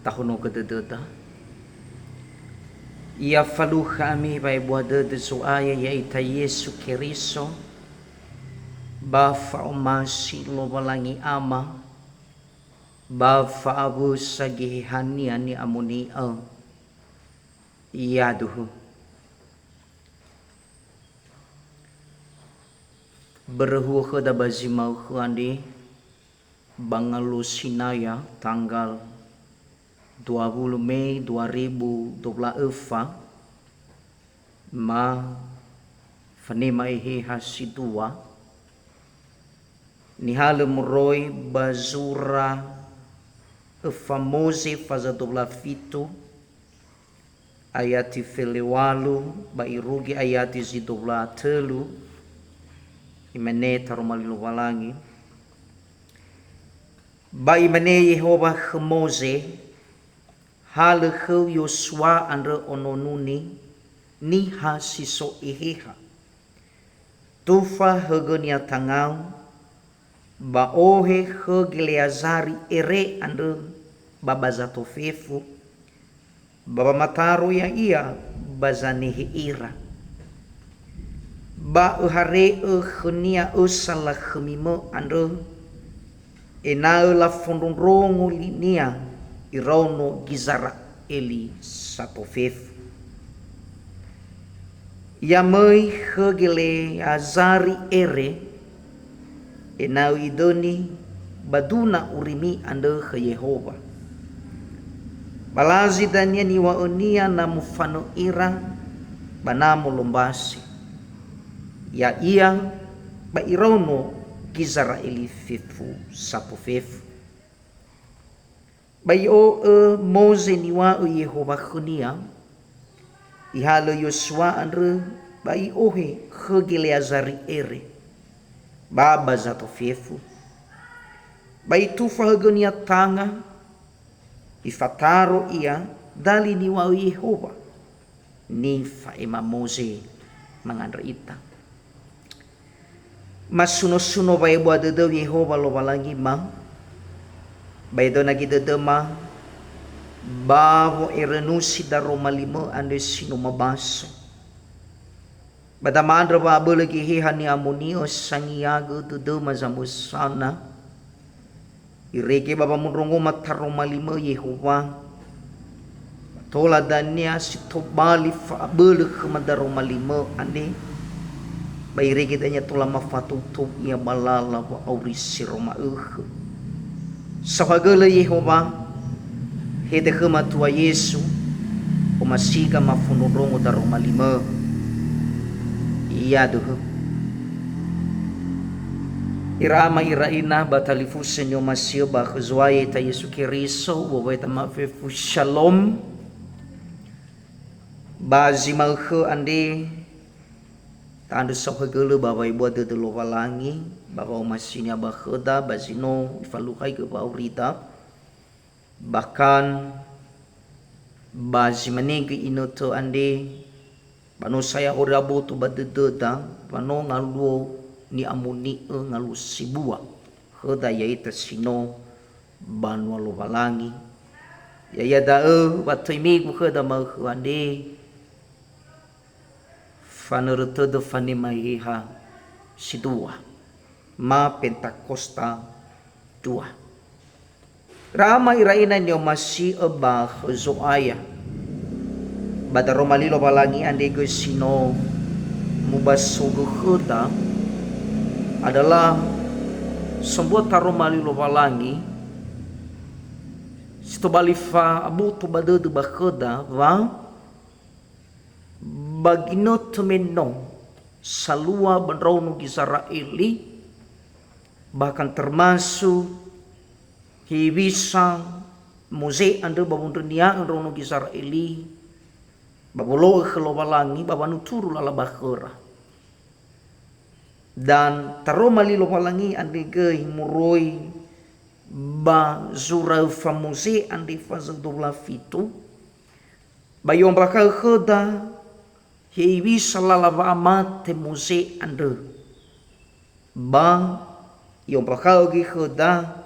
tahuno kededeta. Ia falu kami bai buada de suaya ya ita Yesu Keriso. Ba fa umasi lo balangi ama. Ba fa abu sagi hani ani amuni al. Ia duhu. Berhu khada bazimau khandi Bangalu Sinaya tanggal 20 Mei 2024 ma fanima ihi hasidua nihala muroi bazura famosi fazadula fitu ayati felewalu bairugi ayati zidula telu imene tarumalilu walangi ba imene Yehova Mose hal kheu Yosua andre ononuni ni hasiso iheha tufa hegonia tangau ba ohe hegeleazari ere andre babazato fefu baba mataru ya ia bazanihi ira ba uhare khnia usala khmimo andre enau la fondonrongo linia irono gizara eli satofef yamai khegele azari ere enau idoni baduna urimi ande ke Yehova balazi dania ni waonia na mufano ira banamu lombasi ya ia ba irono gizara eli fefu satofef bai o Mose niwa o Yehova khunia ihalo Yosua andre bai ohe khegeleazari ere baba zato fefu bai tufa hegonia tanga ifataro ia dali niwa o Yehova ni fa ema Mose mangandra ita masuno-suno bai buat dedo Yehova lo balangi ma bai do nagi dedema bavo irenusi daro malimo ande sino mabaso bada mandra ba belagi hehani amuni o sangiago dedo mazamusana irege baba munrongo mataro malimo Yehova tola dania sitobali fa beleg madaro malimo ande bai rege danya tola mafatu tu ia balala wa aurisi roma sahagala Yehova hede khema tua Yesu umasiga mafundongo daro malima iya duh irama iraina batalifu senyo masio ba khuzwaye ta Yesu Keriso wa ta mafefu shalom bazimal khe ande tandu sahagala baba ibu de lo walangi baba umasinya bakhda bazino ifalukai ke baurita bahkan bazimanegi inoto ande pano saya orabo tu badededa pano ngalu ni amuni ngalu sibua khda yaita sino banwa lo walangi ya da batimi ku khda ma khande fanerto de fanimaiha sidua ma Pentakosta 2 rama iraina nyo masi aba zoaya badaro malilo balangi ande go sino mubasugo khuda adalah sebuah taro malilo balangi sito balifa abu to bade de bakhoda wa bagino temeno salua benrono Israeli bahkan termasuk hibisa Mose ande babun dunia rono Israeli babolo khelo balangi babanu turu lala bakhora dan taro malilo balangi ande ge muroi ba zura famose ande fazadula fitu bayom bakal khoda hibisa lala ba amate Mose ande ba yom bakal gi khoda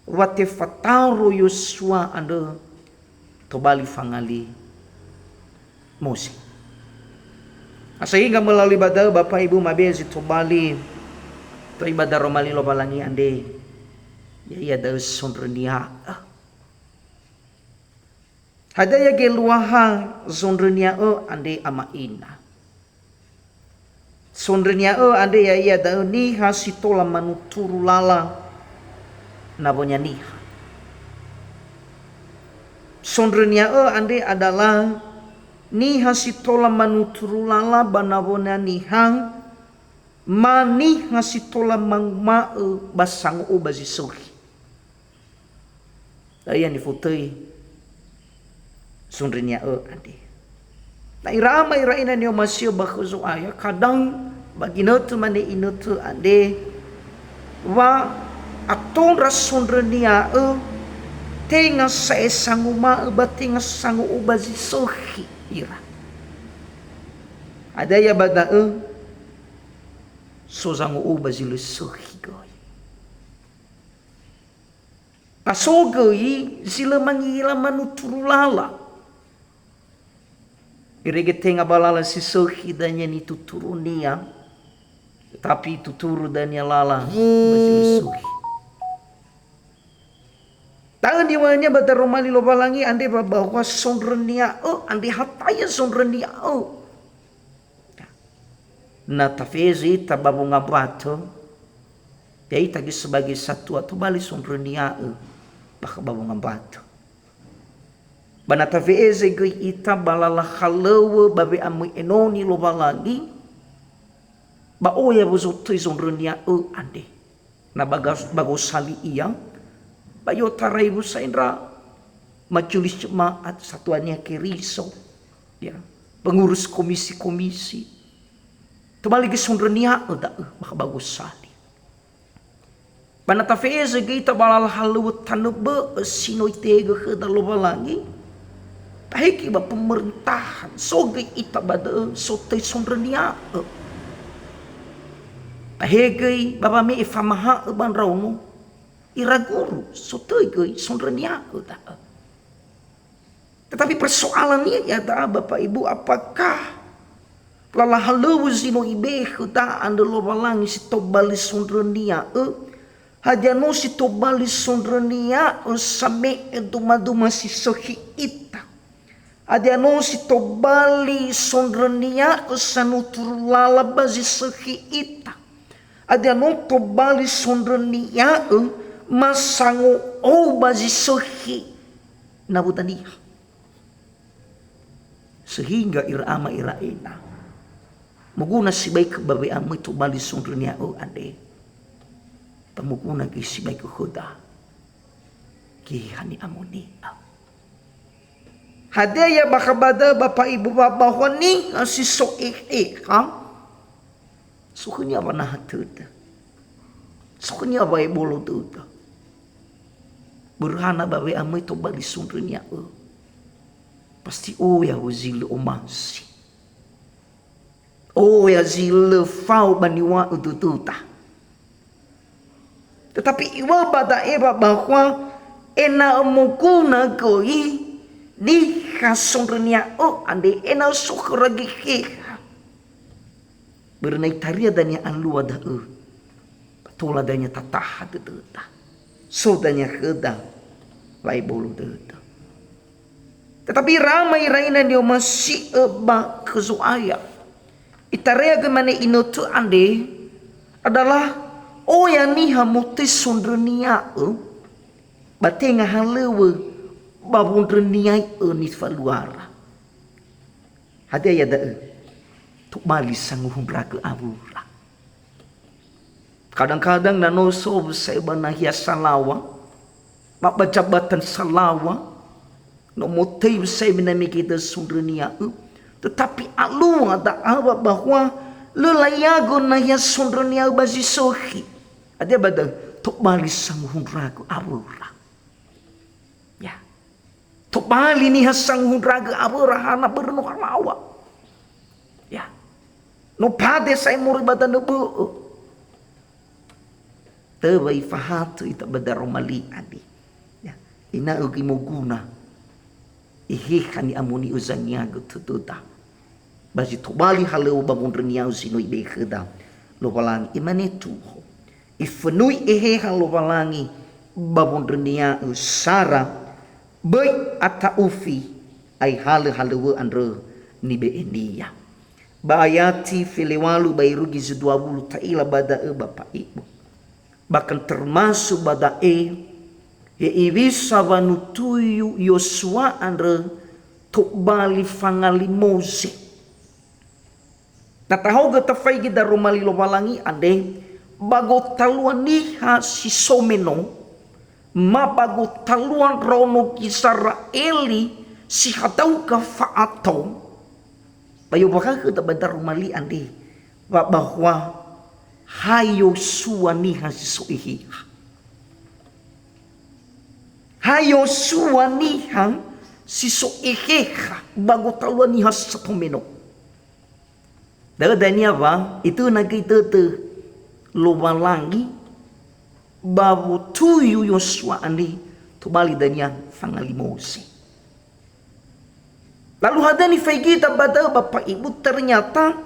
wate fataru Yosua ande tobali fangali musik. Sehingga melalui ibadah Bapak Ibu mabezi tobali to ibadah romali lo balangi ande ya da sonrenia hadaya geluaha sonrenia ande ama ina sonrenia ande ya da ni hasitola manuturu lala nabonya niha. Sonrenia ande adalah ni hasitola manuturu lala banabona nihang mani hasitola mangma basang bazi sohi. Ayan ni futay sonrenia ande. Na irama iraina niyo masyo bakuzo aya kadang baginotu mane inutu ande wa aton rasonrenia tenga sa esanguma batinga sangu ubazi sohi ira. Ada ya bada so sangu ubazi le sohi goy. Pasogoy sila mangila manuturulala. Irege tenga balala si sohi danya ni tuturunia. Tapi tuturu danya lala bazi le sohi. Tangan diwanya bata romali lo balangi ande bahwa sonrenia ande hataya sonrenia na tafezi tababu ngabato yai tagi sebagai satu atau bali sonrenia baka babu ngabato bana tafezi goi ita balala khalawa babe amu enoni lo balangi ba oya buzoto sonrenia ande na bagus sali iyang bayo taray mo sa indra majulis jemaat satuannya keriso ya pengurus komisi-komisi tubali ke sonrenia da maka bagus sali panatafeze kita balal halu tanebe sinoy tega ke dalo balangi tahiki ba pemerintahan soge ita bada sotay sonrenia tahigi baba me ifamaha ban rawno iraguru sotoy goy sonrenia tetapi persoalannya ya da Bapak Ibu apakah lala halu zino ibe da andelo balangi si tobali sonrenia hajano si tobali sonrenia same eduma si sohi ita adano si tobali sonrenia sanutur lala bazi sohi ita adano tobali sonrenia masango bazi sohi nabutaniha sehingga irama iraina muguna si baik babe amu itu bali sonrenia ande pamuguna ki si baik khuda ki hani amuni hadaya bakabada Bapak Ibu bahwa ni si so kam sukunya apa nah tuta sukunya apa bolo tuta berhana babe amu itu bali sonrenia pasti ya wazil umasi ya zil fau baniwa utututa tetapi iwa bada eba bahwa ena mukuna koi di kasonrenia ande ena sukragi bernai taria danya anlu ada patola danya tatah tututa so danya kedang lai bolu tututa tetapi ramai raina dia masih ba kezuaya itarea gemane inotu ande adalah ya niha mutis sonrenia batenga halewe babun renia ni faluara hade ya da tu bali sanguhum raga abura kadang-kadang nanoso saya banahia salawa mak bajabatan salawa no motif saya menami kita sonrenia tetapi alu ada apa bahwa lelayago na ya sonrenia bazi sohi ada badang tok bali sanghun ragu abura ya tok bali ni sanghun ragu abura hana berno halawa ya no pade saya muri badan bu tebai fahatu ita badar mali adi ya ina ugi moguna Ihikani amuni uzania gutututa. Basi tubali halau bangun renia usinui bekeda. Lobalangi imanetu. Ifenui lobalangi babun renia usara. Baik ata ufi ay halau andre ni beenia. Bayati filewalu bayrugi Z20 taila badae bapak ibu. Bahkan termasuk badae ya ibisa vanutuyu Yosua andre tokbali fangali Mose. Nataho gata faigi da romali lobalangi ande bago taluan niha si someno ma bago taluan rono Israeli si hatau ka faato. Bayo baka kita bentar rumali ande bahwa hayo suaniha sisuihi hayo suaniha sisuihi bago taluan niha satomeno dadanya ba itu nagi tete lobalangi babu tuyu Yosua ande tubali danya fangali Mose. Lalu hadani faigita bada bapak ibu ternyata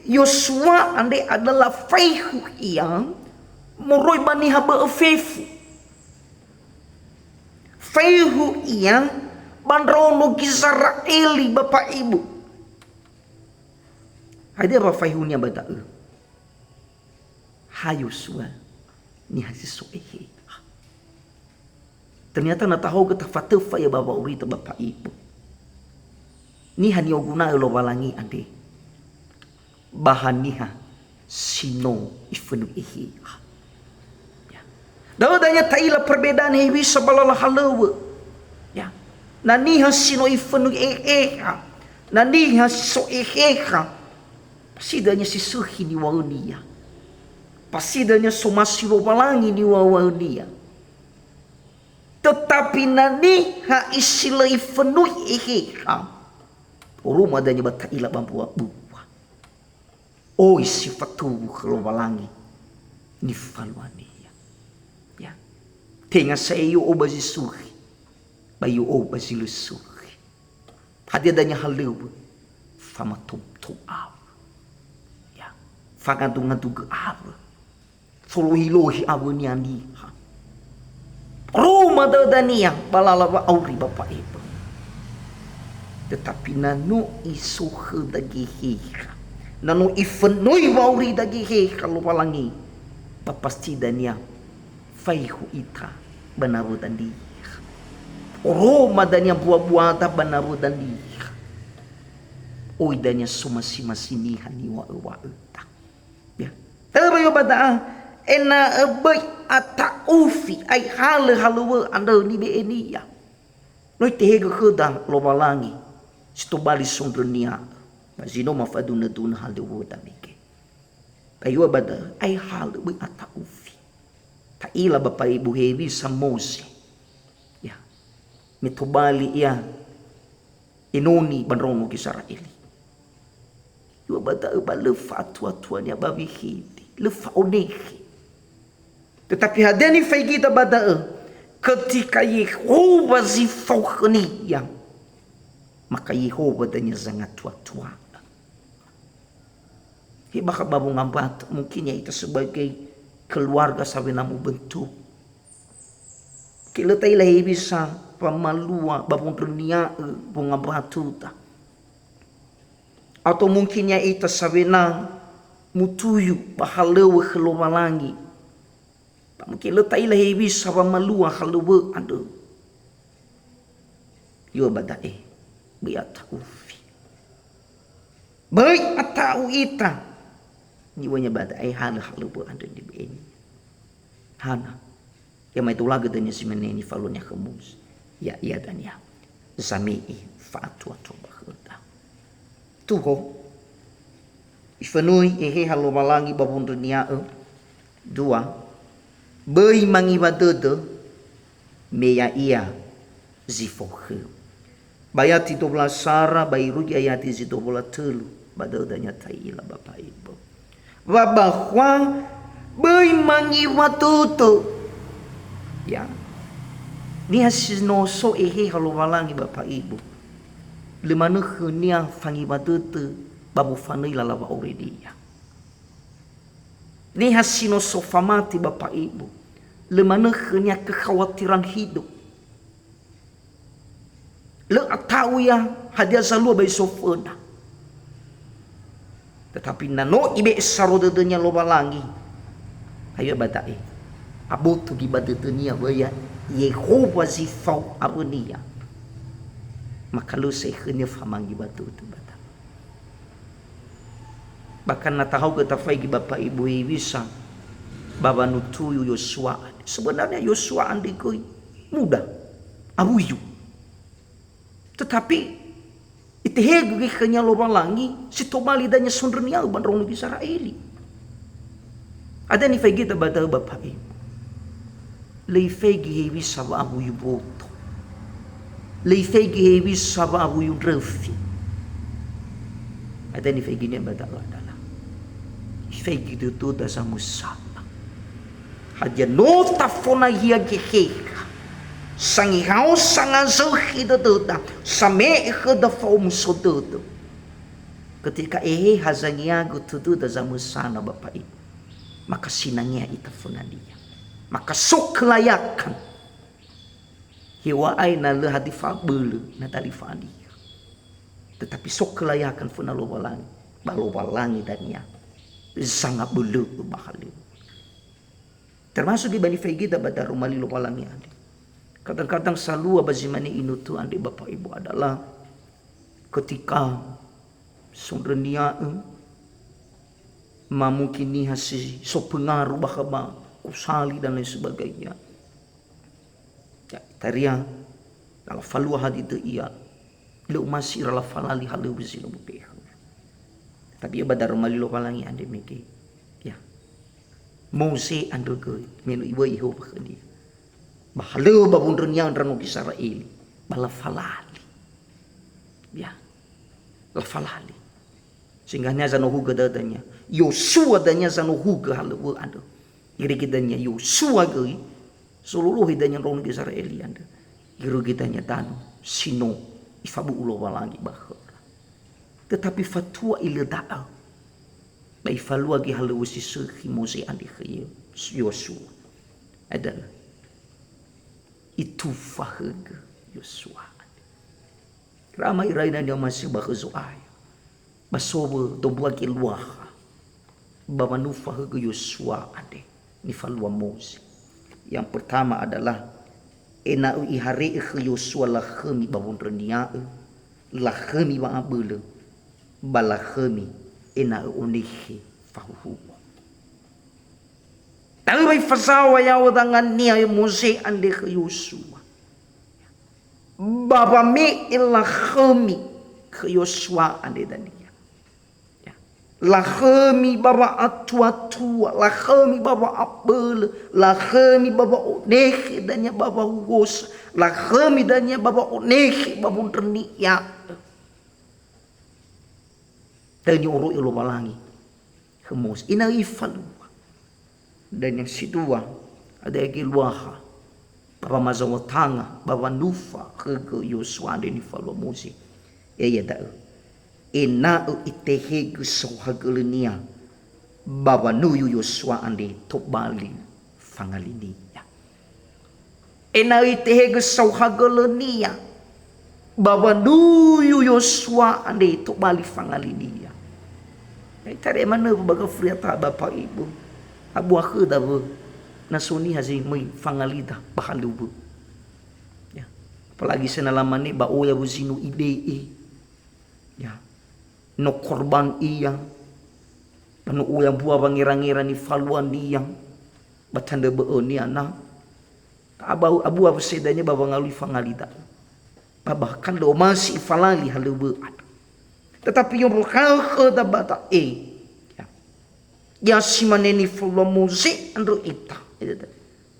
Yosua ande adalah faihu yang moroi bani haba fefu. Faihu yang bandrono Israeli bapak ibu. Ada apa faihunya bada? Ha Yosua ni hasisuehe. Ternyata natahu kita fatufa ya bapak urita bapak ibu. Ni hani oguna lobalangi ande bahan niha sino ifenu ihi ya daudanya taila perbedaan hebi sabala halawa ya naniha sino ifenu naniha so pasidanya sisuhi ni waunia pasidanya somasi lobalangi ni waunia tetapi naniha isila ifenu ihi rumah adanya bata ila bambuwa buwa. Oh sifatu kelobalangi ni falwani ya. Tenga sayo o bazi suhi. Bayo o bazi lusuhi. Hadi adanya halu fama tum aw. Ya. Fagantung ke aw. Solohi aw ni andi. Rumah dadania balala auri bapak ibu. Tetapi nanu isuhe dagihi nanu ifenui wauri dagihi kalau walangi papasti dania faihu ita banaru dandi Roma dania buah-buah ta banaru dandi oi dania sumasi-masini hani wa ta ya tabayo bada ena abai ata ufi ai halu anda ni be enia noi tehega khudang lo walangi Stobali sondronia mazino mafaduna dun haldewo damike kayo bada ay haldewo ata ufi taila bapak ibu hebi sa Mose ya mitubali ya inoni banrono Israeli yo bada ba lefa tua-tuanya babihidi lefa onehi tetapi hadani faigita bada ketika Yehova zifaukhni yang maka Yehova danya sangat tua-tua. Baka babu ngambat mungkin ya itu sebagai keluarga sabi namu bentuk. Kila taila bisa pamalua babung dunia bunga batu ta. Atau mungkin ya itu sabi na mutuyu bahalewe kelobalangi. Mungkin taila bisa pamalua halewe ando. Yo badae. Biata ufi baik atau ita niwanya bada ai halu bu anda di beni hana ya mai tulaga danya simeneni falunya kemus ya iya dan ya zamii fatu bakhda tuho ifenui halu balangi babun dunia dua bai mangi badede meya iya zifokhe Bayati 12 sara bayrugi ayati 12 badadanya taila bapak ibu. Bahwa bai mangi watuto. Ya. Ni hasinoso halu walangi bapak ibu. lemana henia fangi badete babu fanai lalawa oredia. Ini hasino sofamati Bapak Ibu. Lemana henia kekhawatiran hidup. Le atau ya hadia zalua bai sofona. Tetapi nano ibe sarodenya loba langi. Ayo batai. Abu tu gibadetenia baya Yehova zifau abunia. Maka lu sehenya famangi batu tu bata. Bahkan natahu kita fai Bapak Ibu bisa baba nutuyu Yosua. Sebenarnya Yosua andikoi mudah. Abuyu. Tetapi itihegu kenya loba langi si tomali danya sondrenia bandrong di Israeli. Ada ni fai kita bata Bapak Ibu. Leifegi hewi saba abuyu boto. Leifegi hewi saba abuyu refi. Ada ni fai gini bata adalah. Fegi itu da samusama. Haja nota fona hia geheka. Sangi hau sanga zohi da doda. Same ikhe da fom sododo. Ketika hazangiago tudu da samusana Bapak Ibu. Maka sinangnya ita fona dia. Maka sok kelayakan. Hiwa aina le hadi fabele na tali dia. Tetapi sok kelayakan fona lobalangi. Balobalangi dan ya. Sangat belu bahali. Termasuk di bani kita pada rumah lilo palami adi. Kadang-kadang selalu abazimani inutu andi Bapak Ibu adalah ketika sunrenia mamukini hasi so pengaruh bahaba usali dan lain sebagainya. Ya, taria kalau falua hadi itu iya. Lu masih rala falali halu bezino bupeh. Tapi iba daro malilo kalangi ande meke. Ya. Mose ando ke melu ibo iho bakadi. Bahalo babun renya ranu Israel. Bala falali. Ya. La falali. Sehingga nya zano huga dadanya. Yosua danya zano huga halu ando. Iri kitanya Yosua ge seluruh hidanya ranu Israel ando. Iru kitanya dano sino ifabu ulo walangi bah. Tetapi fatua ila da'a. Bai falua gi halu si sehi Mose andi khye Yosua. Adalah itu fahag Yosua. Ramai raina dia masih bakhzuai. Basobo dombua ki luah. Bamanu fahag Yosua ade ni falua Mose. Yang pertama adalah enau ihari Yosua la khami babun renia la khami ba abule. Balakhami ina unihi fahuhu. Tahu bai fasawa ya wadangan niya Mose ande ke Yosua. Baba mi ilakhami ke Yosua ande dania. Ya. Lakhami baba atua-tua, lakhami baba apel, lakhami baba onehi danya baba wos, lakhami danya baba onehi babun renia. Dan nyuruh ilu malangi hemus ina ifalua dan yang sidua ada lagi luaha bapa mazawatanga bapa nufa ke Yosua dan ifalua Mose ya tak ina itehe sohagelenia bapa nuyu Yosua ande tobali fangalinia ina itehe sohagelenia bapa nuyu Yosua ande tobali fangalinia. Tare mana baga friata Bapak Ibu. Abu akhe da bu. Nasuni hazi mai fangalida bahalu bu. Ya. Apalagi senalaman ni ba oya bu sinu ide. Ya. No korban iya. Panu oya buah bangira-ngira ni faluan diyang. Batanda be ni ana. Abu abu sedanya baba ngalui fangalida. Bahkan lo masih falali halu bu. Tetapi yang berkah da bata ya si maneni fulo Mose andro ita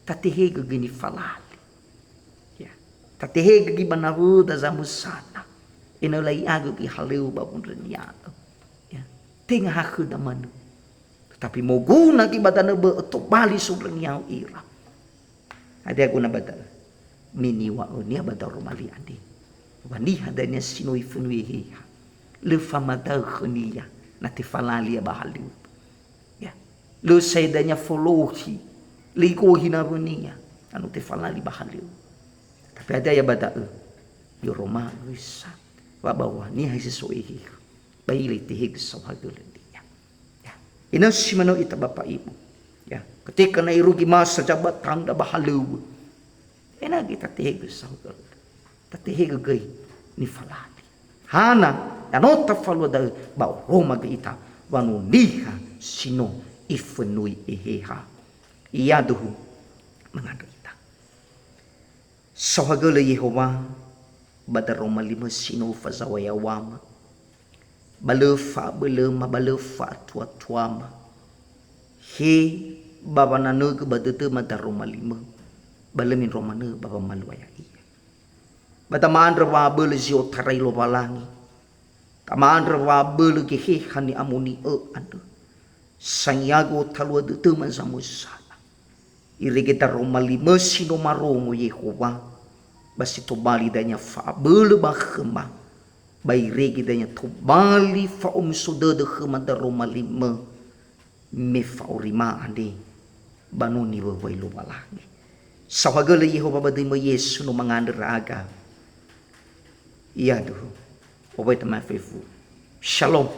tatihe gini falali ya tatihe gi banahu da zamusana ina lai agu gi halu babun renya ya tengah hak da manu tetapi moguna ki batana be to bali subrenya ira ada guna bata mini wa unia bata romali andi Waniha danya sinoi funui hiha. Le famata khania na te falali bahaliu. Ya. Le saidanya folohi. Le kohi na runia anu te falali bahaliu. Tapi ada ya bada yo roma wisa. Wa bawa ni hai sesoi hiha. Baili te hig sawhagul dia. Ya. Ina simano ita bapak ibu. Ya, ketika na irugi masa jabatan da bahaliu. Ena kita te hig sawhagul. Tatihig gay ni falali. Hana anota falwa da ba Roma ga ita wanuniha sino ifenui eheha. Iaduhu mengadu ita. Sahagala Yehova bada Roma 5 sino fazawaya wama. Balefa belema balefa tua-tuama. He baba nanug badete mata Roma 5. Balemin Roma ne baba maluaya iya. Batamaan rawa bele zio tarai lo balangi. Tamaan rawa bele gehe hani amuni anu. Sanyago talua de teman samusana. Iri kita Roma 5 sino marongo Yehova. Basi to bali danya fa bele bahema. Bai regi danya to bali fa suda de khema da Roma 5. Me fa urima ande. Banuni wawai lo balangi. Sawagala Yehova badima Yesu no manganderaga. Iya tuh, obat teman Shalom.